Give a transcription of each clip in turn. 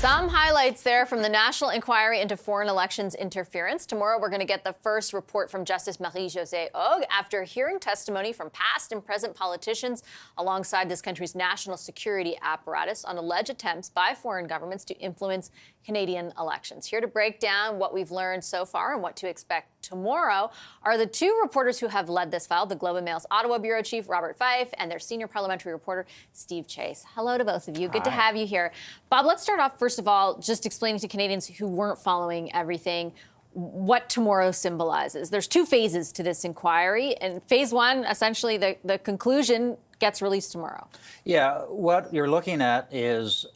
Some highlights there from the National Inquiry into Foreign Elections Interference. Tomorrow, we're going to get the first report from Justice Marie-Josée Hogg after hearing testimony from past and present politicians alongside this country's national security apparatus on alleged attempts by foreign governments to influence Canadian elections. Here to break down what we've learned so far and what to expect tomorrow are the two reporters who have led this file, the Globe and Mail's Ottawa Bureau Chief, Robert Fife, and their senior parliamentary reporter, Steve Chase. Hello to both of you. Good to have you here. Bob, let's start off, first of all, just explaining to Canadians who weren't following everything what tomorrow symbolizes. There's two phases to this inquiry, and phase one, essentially the conclusion gets released tomorrow. Yeah, what you're looking at is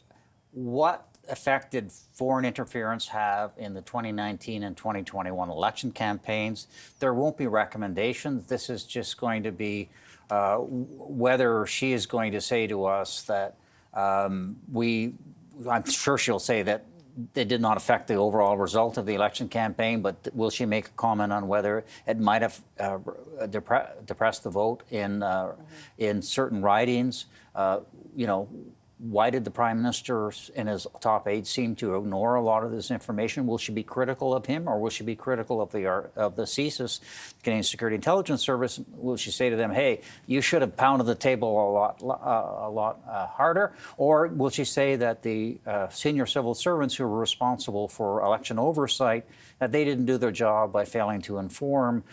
what effect did foreign interference have in the 2019 and 2021 election campaigns. There won't be recommendations. This is just going to be whether she is going to say to us that I'm sure she'll say that it did not affect the overall result of the election campaign, but will she make a comment on whether it might have depressed the vote in certain ridings? Why did the Prime Minister and his top aides seem to ignore a lot of this information? Will she be critical of him, or will she be critical of the CSIS, Canadian Security Intelligence Service? Will she say to them, "Hey, you should have pounded the table a lot harder"? Or will she say that the senior civil servants who were responsible for election oversight, that they didn't do their job by failing to inform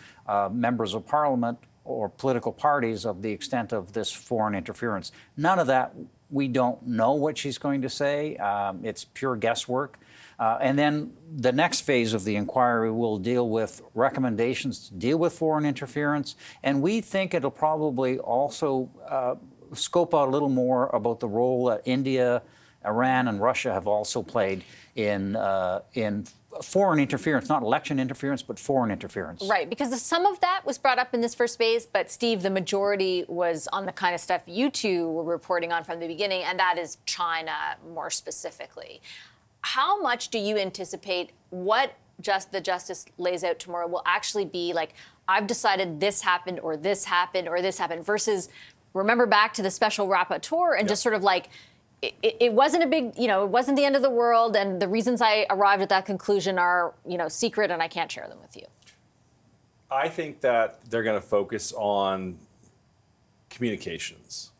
members of Parliament or political parties of the extent of this foreign interference? None of that. We don't know what she's going to say. It's pure guesswork. And then the next phase of the inquiry will deal with recommendations to deal with foreign interference. And we think it'll probably also scope out a little more about the role that India, Iran, and Russia have also played in foreign interference, not election interference, but foreign interference. Right, because some of that was brought up in this first phase, but Steve, the majority was on the kind of stuff you two were reporting on from the beginning, and that is China more specifically. How much do you anticipate what the justice lays out tomorrow will actually be like, I've decided this happened, or this happened, or this happened, versus remember back to the special rapporteur and just sort of like, it wasn't a big, it wasn't the end of the world, and the reasons I arrived at that conclusion are, secret, and I can't share them with you. I think that they're going to focus on communications.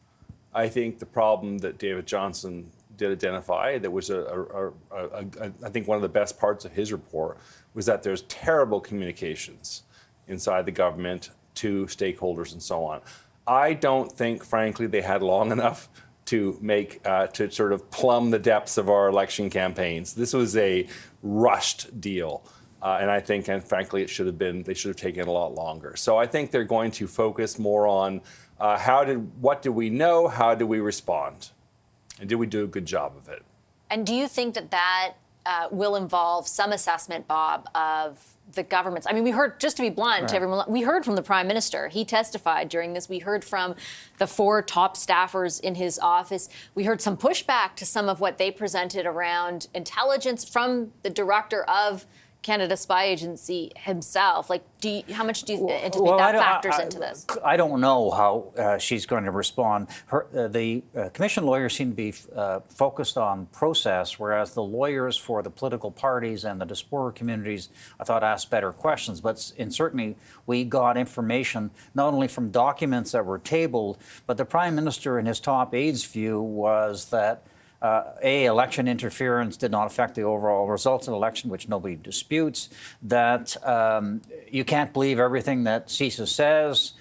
I think the problem that David Johnston did identify, that was I think one of the best parts of his report, was that there's terrible communications inside the government to stakeholders and so on. I don't think, frankly, they had long enough to to sort of plumb the depths of our election campaigns. This was a rushed deal, and I think, and frankly, they should have taken a lot longer. So I think they're going to focus more on what do we know, how do we respond, and did we do a good job of it? And do you think that will involve some assessment, Bob, of the government's? I mean, we heard, just to be blunt to everyone, we heard from the Prime Minister. He testified during this. We heard from the 4 top staffers in his office. We heard some pushback to some of what they presented around intelligence from the director of Canada Spy Agency himself. Like, how much do you anticipate that factors into this? I don't know how she's going to respond. The commission lawyers seem to be focused on process, whereas the lawyers for the political parties and the diaspora communities, I thought, asked better questions. But certainly, we got information not only from documents that were tabled, but the Prime Minister and his top aides' view was that election interference did not affect the overall results of the election, which nobody disputes, that you can't believe everything that CSIS says.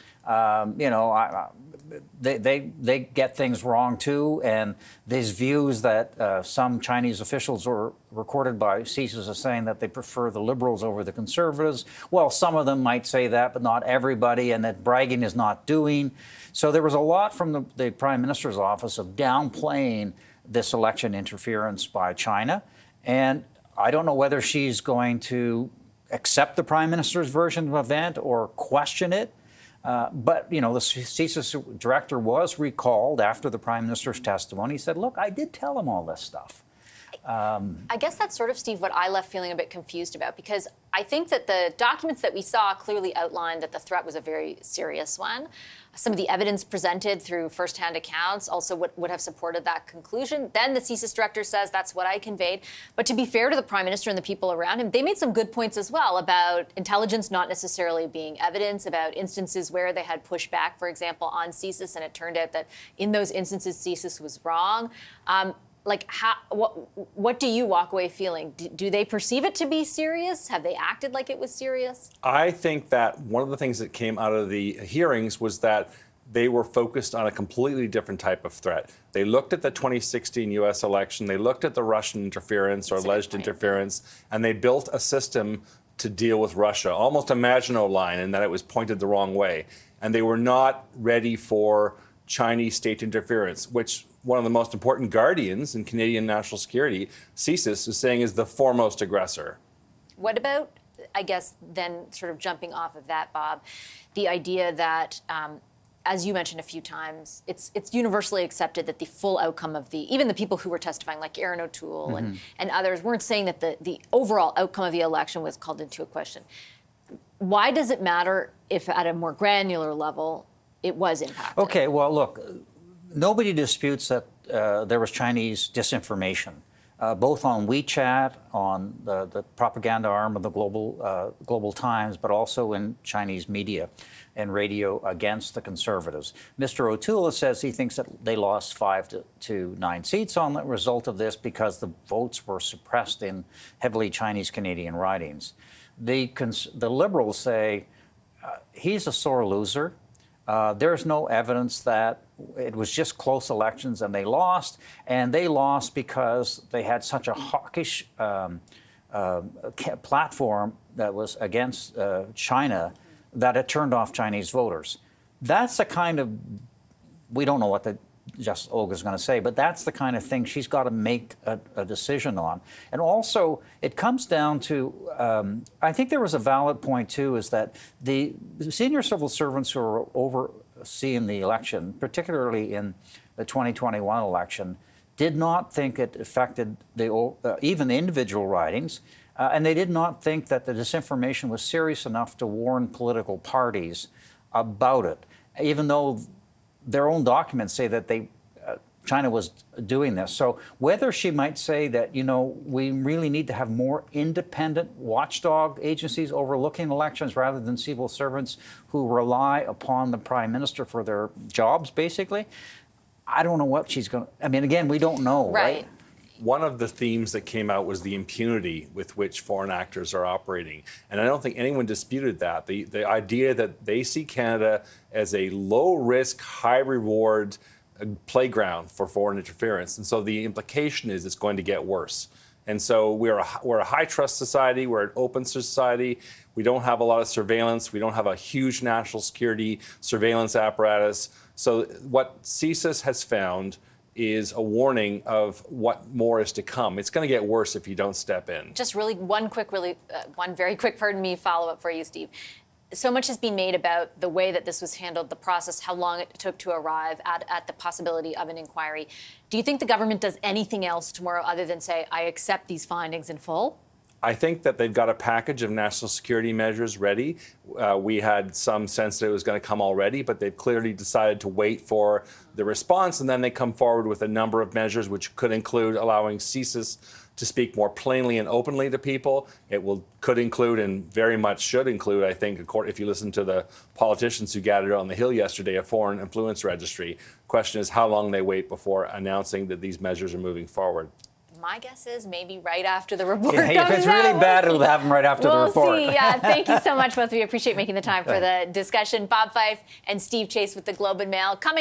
They get things wrong, too. And these views that some Chinese officials were recorded by CSIS as saying that they prefer the Liberals over the Conservatives. Well, some of them might say that, but not everybody, and that bragging is not doing. So there was a lot from the Prime Minister's office of downplaying this election interference by China. And I don't know whether she's going to accept the Prime Minister's version of event or question it. But, the CSIS director was recalled after the Prime Minister's testimony. He said, look, I did tell him all this stuff. I guess that's sort of, Steve, what I left feeling a bit confused about, because I think that the documents that we saw clearly outlined that the threat was a very serious one. Some of the evidence presented through firsthand accounts also would have supported that conclusion. Then the CSIS director says that's what I conveyed. But to be fair to the Prime Minister and the people around him, they made some good points as well about intelligence not necessarily being evidence, about instances where they had pushed back, for example, on CSIS, and it turned out that in those instances CSIS was wrong. What do you walk away feeling? Do they perceive it to be serious? Have they acted like it was serious? I think that one of the things that came out of the hearings was that they were focused on a completely different type of threat. They looked at the 2016 U.S. election, they looked at the Russian interference or alleged interference, and they built a system to deal with Russia, almost a Maginot Line, in that it was pointed the wrong way. And they were not ready for Chinese state interference, which one of the most important guardians in Canadian national security, CSIS, is saying is the foremost aggressor. What about, I guess, then sort of jumping off of that, Bob, the idea that, as you mentioned a few times, it's universally accepted that the full outcome of even the people who were testifying, like Aaron O'Toole and others, weren't saying that the overall outcome of the election was called into a question. Why does it matter if at a more granular level it was impacted? Okay, well, look, nobody disputes that there was Chinese disinformation, both on WeChat, on the propaganda arm of the Global Times, but also in Chinese media and radio against the Conservatives. Mr. O'Toole says he thinks that they lost 5 to 9 seats on the result of this because the votes were suppressed in heavily Chinese Canadian ridings. The Liberals say he's a sore loser. There's no evidence that it was just close elections and they lost because they had such a hawkish platform that was against China that it turned off Chinese voters. That's the kind of, we don't know what Justice Olga's going to say, but that's the kind of thing she's got to make a decision on. And also, it comes down to, I think there was a valid point, too, is that the senior civil servants who are overseeing the election, particularly in the 2021 election, did not think it affected even the individual ridings, and they did not think that the disinformation was serious enough to warn political parties about it, even though their own documents say that China was doing this. So whether she might say that, you know, we really need to have more independent watchdog agencies overlooking elections rather than civil servants who rely upon the Prime Minister for their jobs, basically, I don't know what she's going to, I mean, again, we don't know, right? One of the themes that came out was the impunity with which foreign actors are operating. And I don't think anyone disputed that. The idea that they see Canada as a low-risk, high-reward playground for foreign interference. And so the implication is it's going to get worse. And so we're a high-trust society. We're an open society. We don't have a lot of surveillance. We don't have a huge national security surveillance apparatus. So what CSIS has found is a warning of what more is to come. It's going to get worse if you don't step in. Just really one very quick, follow-up for you, Steve. So much has been made about the way that this was handled, the process, how long it took to arrive at the possibility of an inquiry. Do you think the government does anything else tomorrow other than say, I accept these findings in full? I think that they've got a package of national security measures ready. We had some sense that it was going to come already, but they've clearly decided to wait for the response, and then they come forward with a number of measures which could include allowing CSIS to speak more plainly and openly to people. It could include, and very much should include, I think, if you listen to the politicians who gathered on the Hill yesterday, a foreign influence registry. The question is how long they wait before announcing that these measures are moving forward. My guess is maybe right after the report comes out. If it's really bad, it'll happen right after the report. We'll see. Yeah, thank you so much, both of you. Appreciate making the time for the discussion. Bob Fife and Steve Chase with the Globe and Mail. Coming